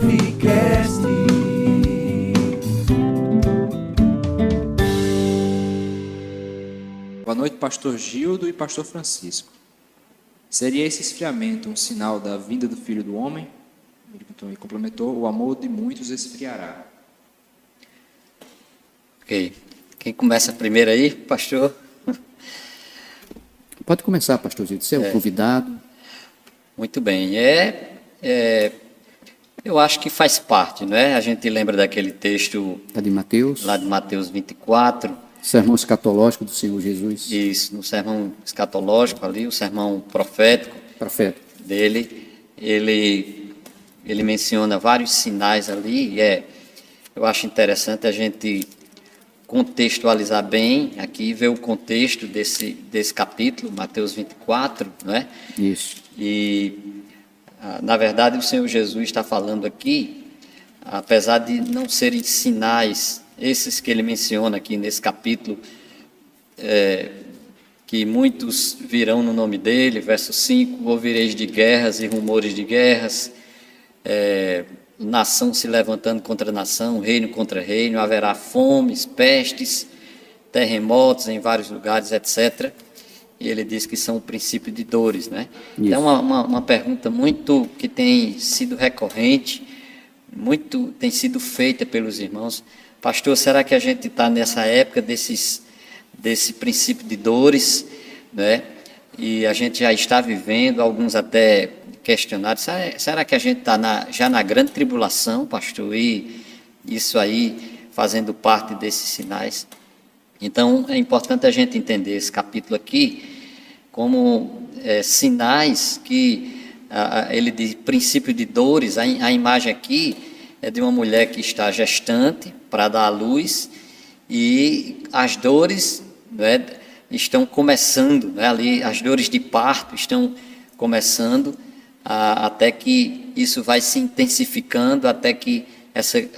Levecast. Boa noite, pastor Gildo e pastor Francisco. Seria esse esfriamento um sinal da vinda do Filho do Homem? Ele complementou: o amor de muitos esfriará. Ok. Quem começa primeiro aí, pastor? Pode começar, pastor Gildo. Você é o convidado. Muito bem. Eu acho que faz parte, não é? A gente lembra daquele texto É de Mateus. lá de Mateus 24. Sermão escatológico do Senhor Jesus. Isso, no sermão escatológico ali, o sermão profético Profeta. dele, ele menciona vários sinais ali, eu acho interessante a gente contextualizar bem aqui, ver o contexto desse capítulo, Mateus 24, não é? Isso. E, na verdade, o Senhor Jesus está falando aqui, apesar de não serem sinais, esses que ele menciona aqui nesse capítulo, que muitos virão no nome dele, verso 5, ouvireis de guerras e rumores de guerras, nação se levantando contra nação, reino contra reino, haverá fomes, pestes, terremotos em vários lugares, etc. E ele diz que são o princípio de dores, né? Isso. É uma pergunta muito que tem sido recorrente, muito tem sido feita pelos irmãos. Pastor, será que a gente está nessa época desse princípio de dores, né? E a gente já está vivendo, alguns até questionaram, será que a gente está já na grande tribulação, pastor? E isso aí fazendo parte desses sinais. Então, é importante a gente entender esse capítulo aqui como sinais que ele diz princípio de dores. A imagem aqui é de uma mulher que está gestante para dar à luz e as dores, né, estão começando, né, ali as dores de parto estão começando até que isso vai se intensificando até que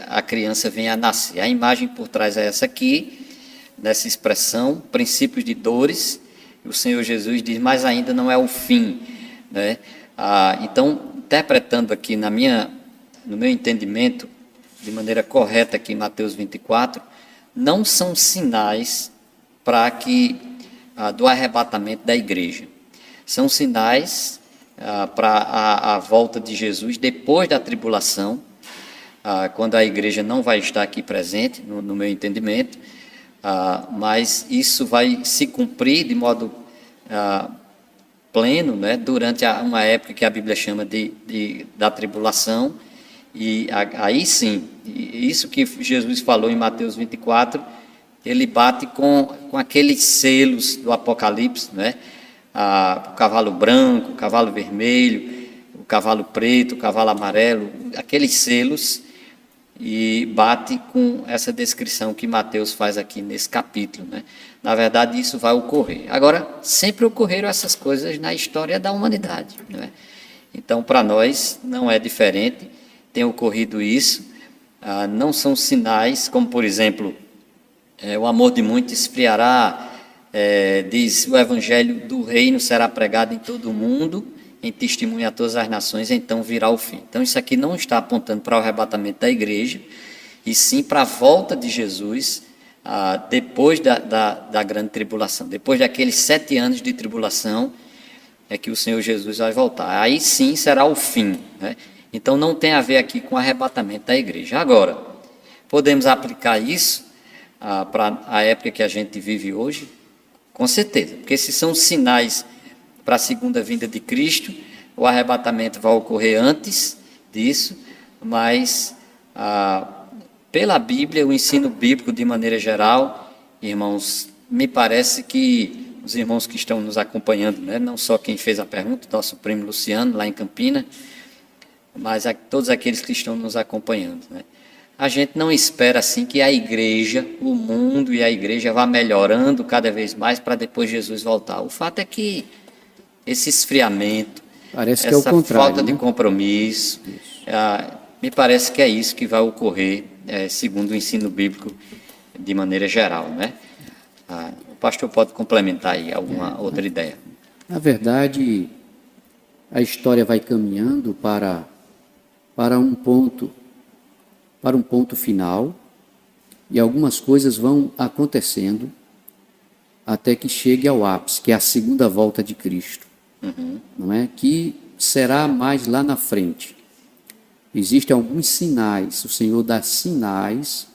a criança venha a nascer. A imagem por trás é essa aqui, nessa expressão, princípios de dores. O Senhor Jesus diz, mas ainda não é o fim, né? Então, interpretando aqui no meu entendimento, de maneira correta aqui em Mateus 24, não são sinais do arrebatamento da igreja. São sinais para a volta de Jesus depois da tribulação, quando a igreja não vai estar aqui presente, no meu entendimento, mas isso vai se cumprir de modo pleno, né, durante uma época que a Bíblia chama da tribulação, e aí sim, isso que Jesus falou em Mateus 24, ele bate com aqueles selos do Apocalipse, né? O cavalo branco, o cavalo vermelho, o cavalo preto, o cavalo amarelo, aqueles selos, e bate com essa descrição que Mateus faz aqui nesse capítulo, né? Na verdade, isso vai ocorrer. Agora, sempre ocorreram essas coisas na história da humanidade, né? Então, para nós, não é diferente, tem ocorrido isso. Não são sinais, como, por exemplo, o amor de muitos esfriará, diz, o evangelho do reino será pregado em todo o mundo, em testemunho a todas as nações, então virá o fim. Então, isso aqui não está apontando para o arrebatamento da igreja, e sim para a volta de Jesus depois da grande tribulação. Depois daqueles 7 anos de tribulação, é que o Senhor Jesus vai voltar. Aí sim será o fim, né? Então, não tem a ver aqui com o arrebatamento da igreja. Agora, podemos aplicar isso para a época que a gente vive hoje? Com certeza, porque se são sinais para a segunda vinda de Cristo, o arrebatamento vai ocorrer antes disso, mas pela Bíblia, o ensino bíblico de maneira geral, irmãos, me parece que os irmãos que estão nos acompanhando, né, não só quem fez a pergunta, nosso primo Luciano, lá em Campina, mas todos aqueles que estão nos acompanhando, né? A gente não espera assim que a igreja, o mundo e a igreja vá melhorando cada vez mais para depois Jesus voltar. O fato é que esse esfriamento, Parece que essa é o contrário, falta de né? compromisso, me parece que é isso que vai ocorrer, segundo o ensino bíblico de maneira geral, né? O pastor pode complementar aí alguma outra ideia. Na verdade, a história vai caminhando para para um ponto final, e algumas coisas vão acontecendo até que chegue ao ápice, que é a segunda volta de Cristo, não é? Que será mais lá na frente. Existem alguns sinais, o Senhor dá sinais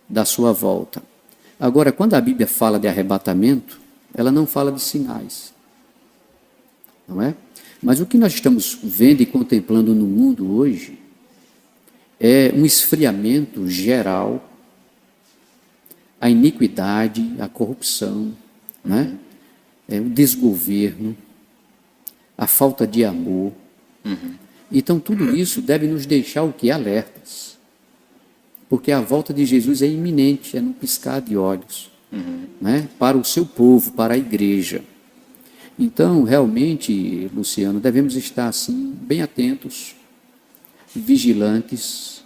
da sua volta. Agora, quando a Bíblia fala de arrebatamento, ela não fala de sinais, não é? Mas o que nós estamos vendo e contemplando no mundo hoje é um esfriamento geral, a iniquidade, a corrupção, né? O desgoverno, a falta de amor. Então, tudo isso deve nos deixar o que? Alertas. Porque a volta de Jesus é iminente, é num piscar de olhos, né? Para o seu povo, para a igreja. Então, realmente, Luciano, devemos estar assim, bem atentos, vigilantes,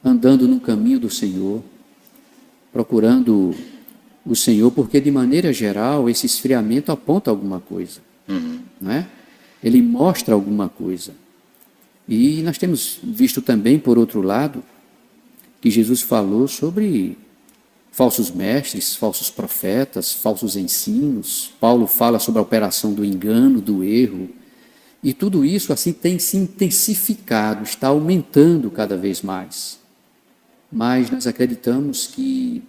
andando no caminho do Senhor, procurando o Senhor, porque de maneira geral esse esfriamento aponta alguma coisa, não é? Ele mostra alguma coisa. E nós temos visto também, por outro lado, que Jesus falou sobre falsos mestres, falsos profetas, falsos ensinos. Paulo fala sobre a operação do engano, do erro. E tudo isso assim tem se intensificado, está aumentando cada vez mais. Mas nós acreditamos que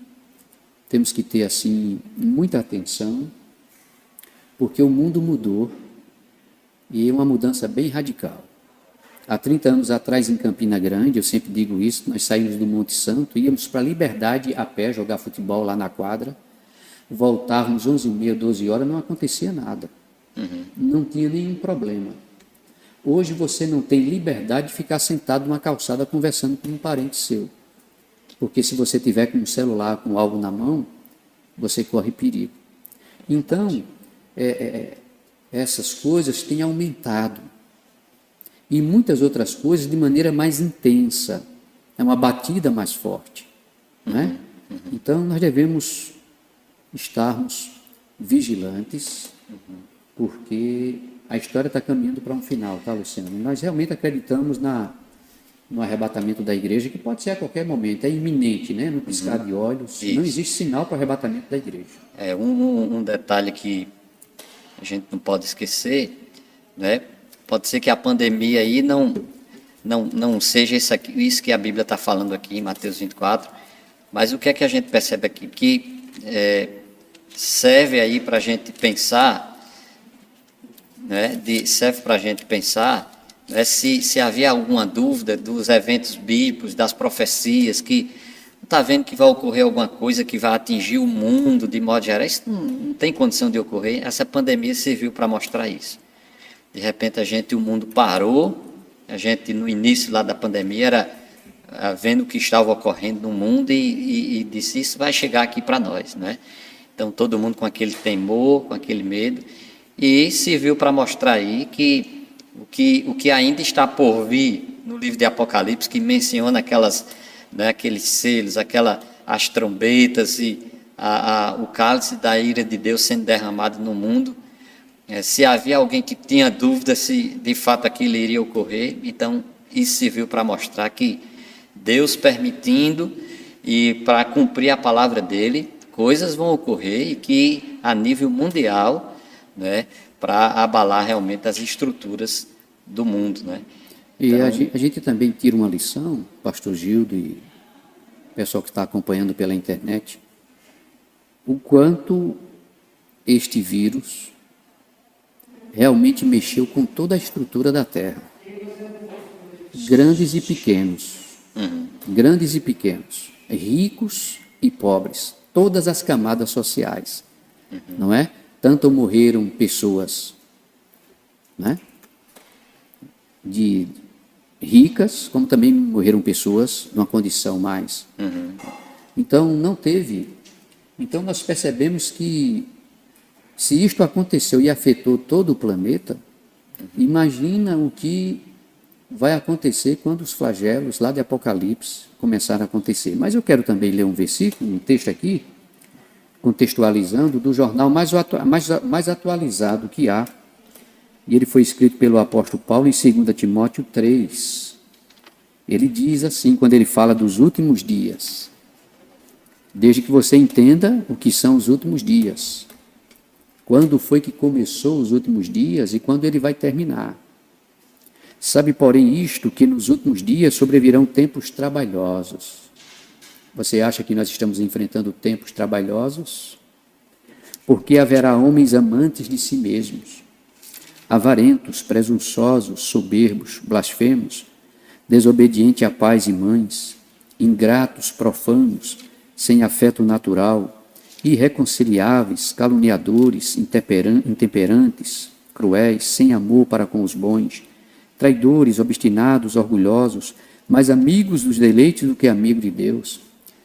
temos que ter assim muita atenção, porque o mundo mudou e é uma mudança bem radical. Há 30 anos atrás, em Campina Grande, eu sempre digo isso, nós saímos do Monte Santo, íamos para a Liberdade a pé, jogar futebol lá na quadra, voltávamos 11h30, 12 horas, não acontecia nada. Não tinha nenhum problema. Hoje você não tem liberdade de ficar sentado numa calçada conversando com um parente seu. Porque se você tiver com um celular, com algo na mão, você corre perigo. Então, essas coisas têm aumentado. E muitas outras coisas de maneira mais intensa. É uma batida mais forte, né? Então, nós devemos estarmos vigilantes, porque a história está caminhando para um final, tá, Luciano? Nós realmente acreditamos no arrebatamento da igreja, que pode ser a qualquer momento, é iminente, né? No piscar de olhos. Isso. Não existe sinal para o arrebatamento da igreja. Um detalhe que a gente não pode esquecer, né? Pode ser que a pandemia aí não seja isso que a Bíblia está falando aqui em Mateus 24, mas o que é que a gente percebe aqui? Que serve aí para a gente pensar, né? Serve para a gente pensar, né? Se havia alguma dúvida dos eventos bíblicos, das profecias, que está vendo que vai ocorrer alguma coisa que vai atingir o mundo de modo geral, isso não tem condição de ocorrer. Essa pandemia serviu para mostrar isso. De repente o mundo parou, a gente no início lá da pandemia era vendo o que estava ocorrendo no mundo e disse, isso vai chegar aqui para nós, né? Então todo mundo com aquele temor, com aquele medo, e serviu para mostrar aí que o que ainda está por vir no livro de Apocalipse, que menciona aqueles selos, as trombetas e o cálice da ira de Deus sendo derramado no mundo. Se havia alguém que tinha dúvida se de fato aquilo iria ocorrer, então isso serviu para mostrar que Deus permitindo e para cumprir a palavra dele, coisas vão ocorrer e que a nível mundial, né, para abalar realmente as estruturas do mundo, né? E então, a gente também tira uma lição, pastor Gildo e pessoal que está acompanhando pela internet, o quanto este vírus realmente mexeu com toda a estrutura da Terra. Grandes e pequenos, ricos e pobres, todas as camadas sociais, não é? Tanto morreram pessoas, né, de ricas, como também morreram pessoas numa condição mais. Então, Então, nós percebemos que se isto aconteceu e afetou todo o planeta, imagina o que vai acontecer quando os flagelos lá de Apocalipse começarem a acontecer. Mas eu quero também ler um versículo, um texto aqui, contextualizando, do jornal mais atualizado que há, e ele foi escrito pelo apóstolo Paulo em 2 Timóteo 3, Ele diz assim, quando ele fala dos últimos dias. Desde que você entenda o que são os últimos dias. Quando foi que começou os últimos dias e quando ele vai terminar. Sabe, porém, isto, que nos últimos dias sobrevirão tempos trabalhosos. Você acha que nós estamos enfrentando tempos trabalhosos? Porque haverá homens amantes de si mesmos, avarentos, presunçosos, soberbos, blasfemos, desobedientes a pais e mães, ingratos, profanos, sem afeto natural, irreconciliáveis, caluniadores, intemperantes, cruéis, sem amor para com os bons, traidores, obstinados, orgulhosos, mais amigos dos deleites do que amigos de Deus,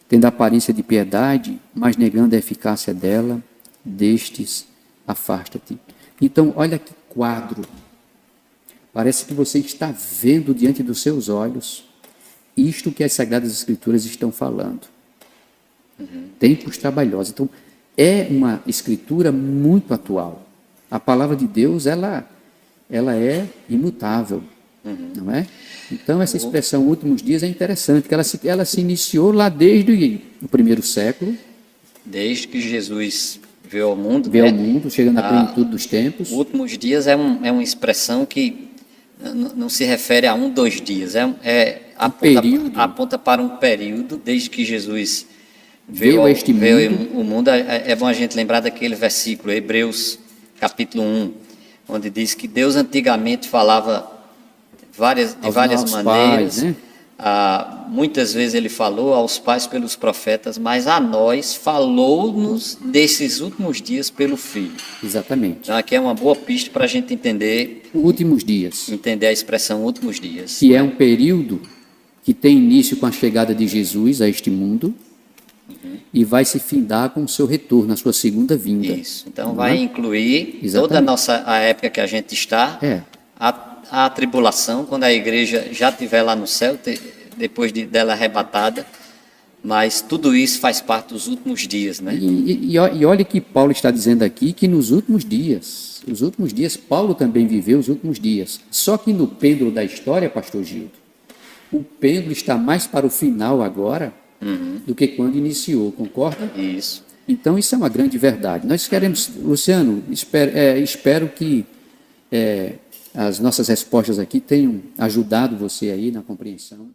tendo aparência de piedade, mas negando a eficácia dela, destes afasta-te. Então, olha que quadro. Parece que você está vendo diante dos seus olhos isto que as Sagradas Escrituras estão falando. Tempos trabalhosos. Então, é uma escritura muito atual. A palavra de Deus, ela é imutável, não é? Então, essa expressão últimos dias é interessante, porque ela se iniciou lá desde o primeiro século. Desde que Jesus veio ao mundo, veio ao mundo, chegando à plenitude dos tempos. Últimos dias é uma expressão que não se refere a 1, 2 dias, aponta para um período, desde que Jesus veio ao mundo. É bom a gente lembrar daquele versículo, Hebreus capítulo 1, onde diz que Deus antigamente falava de várias maneiras, pais, né? Muitas vezes ele falou aos pais pelos profetas, mas a nós falou-nos desses últimos dias pelo Filho. Exatamente. Então aqui é uma boa pista para a gente entender últimos dias. Entender a expressão últimos dias. Que é um período que tem início com a chegada de Jesus a este mundo e vai se findar com o seu retorno, a sua segunda vinda. Isso. Então vai incluir toda a época que a gente está, a tribulação, quando a igreja já estiver lá no céu, depois dela arrebatada, mas tudo isso faz parte dos últimos dias, né? E olha que Paulo está dizendo aqui que nos últimos dias, Paulo também viveu os últimos dias. Só que no pêndulo da história, pastor Gildo, o pêndulo está mais para o final agora do que quando iniciou, concorda? Isso. Então isso é uma grande verdade. Nós queremos, Luciano, espero que as nossas respostas aqui tenham ajudado você aí na compreensão.